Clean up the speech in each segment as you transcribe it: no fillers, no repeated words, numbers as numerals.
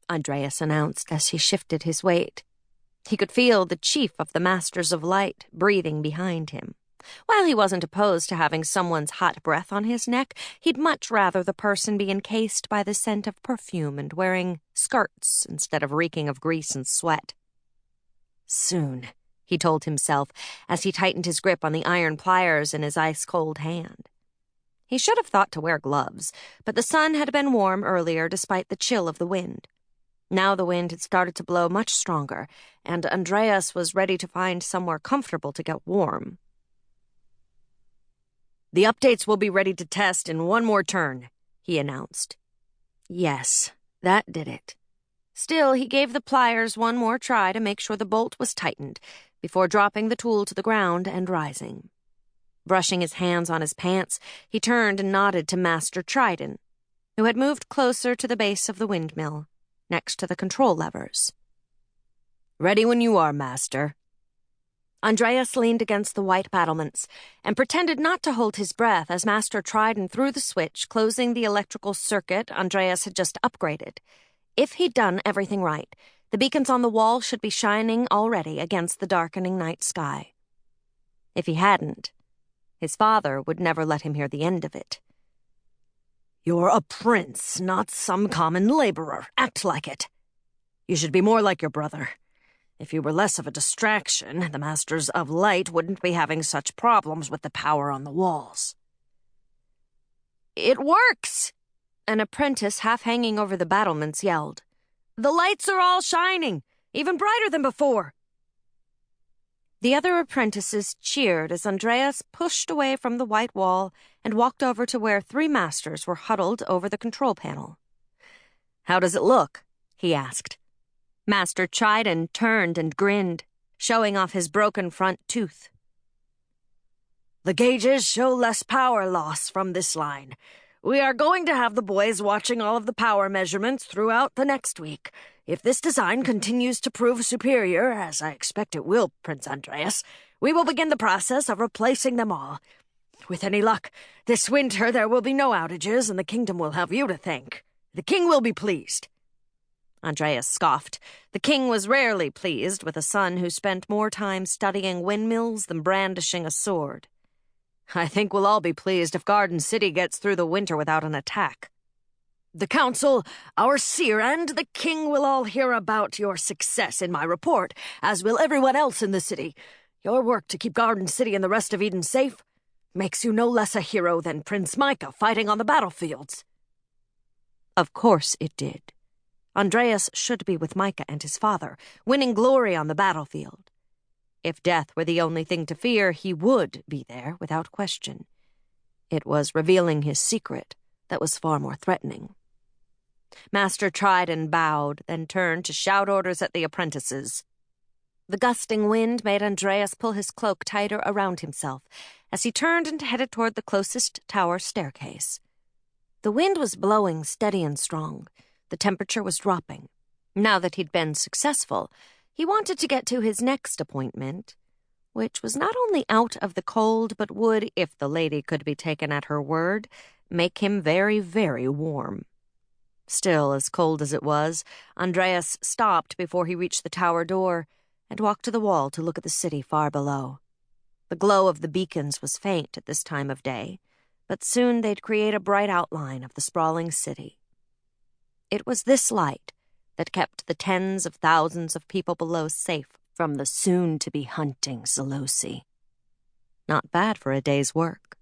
Andreus announced as he shifted his weight. He could feel the chief of the Masters of Light breathing behind him. While he wasn't opposed to having someone's hot breath on his neck, he'd much rather the person be encased by the scent of perfume and wearing skirts instead of reeking of grease and sweat. Soon, he told himself as he tightened his grip on the iron pliers in his ice-cold hand. He should have thought to wear gloves, but the sun had been warm earlier despite the chill of the wind. Now the wind had started to blow much stronger, and Andreus was ready to find somewhere comfortable to get warm. "The updates will be ready to test in one more turn," he announced. Yes, that did it. Still, he gave the pliers one more try to make sure the bolt was tightened before dropping the tool to the ground and rising. Brushing his hands on his pants, he turned and nodded to Master Trident, who had moved closer to the base of the windmill, next to the control levers. "Ready when you are, Master." Andreus leaned against the white battlements and pretended not to hold his breath as Master Trident threw the switch, closing the electrical circuit Andreus had just upgraded. If he'd done everything right, the beacons on the wall should be shining already against the darkening night sky. If he hadn't, his father would never let him hear the end of it. "You're a prince, not some common laborer. Act like it. You should be more like your brother. If you were less of a distraction, the Masters of Light wouldn't be having such problems with the power on the walls." "It works!" An apprentice half hanging over the battlements yelled. "The lights are all shining, even brighter than before." The other apprentices cheered as Andreus pushed away from the white wall and walked over to where 3 masters were huddled over the control panel. "How does it look?" he asked. Master Trident turned and grinned, showing off his broken front tooth. "The gauges show less power loss from this line. We are going to have the boys watching all of the power measurements throughout the next week. If this design continues to prove superior, as I expect it will, Prince Andreus, we will begin the process of replacing them all. With any luck, this winter there will be no outages and the kingdom will have you to thank. The king will be pleased." Andreus scoffed. The king was rarely pleased with a son who spent more time studying windmills than brandishing a sword. "I think we'll all be pleased if Garden City gets through the winter without an attack. The council, our seer, and the king will all hear about your success in my report, as will everyone else in the city. Your work to keep Garden City and the rest of Eden safe makes you no less a hero than Prince Micah fighting on the battlefields." Of course it did. Andreus should be with Micah and his father, winning glory on the battlefield. If death were the only thing to fear, he would be there without question. It was revealing his secret that was far more threatening. Master Trident bowed, then turned to shout orders at the apprentices. The gusting wind made Andreus pull his cloak tighter around himself as he turned and headed toward the closest tower staircase. The wind was blowing steady and strong. The temperature was dropping. Now that he'd been successful, he wanted to get to his next appointment, which was not only out of the cold, but would, if the lady could be taken at her word, make him very, very warm. Still, as cold as it was, Andreus stopped before he reached the tower door and walked to the wall to look at the city far below. The glow of the beacons was faint at this time of day, but soon they'd create a bright outline of the sprawling city. It was this light that kept the tens of thousands of people below safe from the soon-to-be hunting Zelossi. Not bad for a day's work.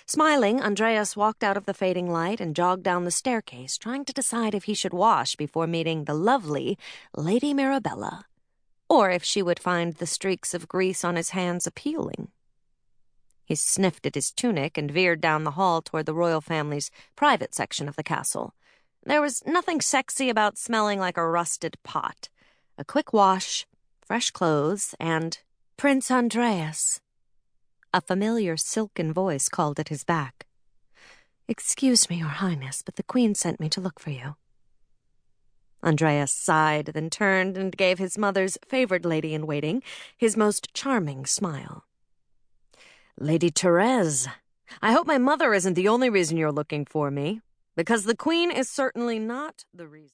Smiling, Andreus walked out of the fading light and jogged down the staircase, trying to decide if he should wash before meeting the lovely Lady Mirabella, or if she would find the streaks of grease on his hands appealing. He sniffed at his tunic and veered down the hall toward the royal family's private section of the castle. There was nothing sexy about smelling like a rusted pot. A quick wash, fresh clothes, and Prince Andreus. A familiar silken voice called at his back. "Excuse me, Your Highness, but the Queen sent me to look for you." Andreus sighed, then turned and gave his mother's favored lady-in-waiting his most charming smile. "Lady Therese, I hope my mother isn't the only reason you're looking for me, because the Queen is certainly not the reason."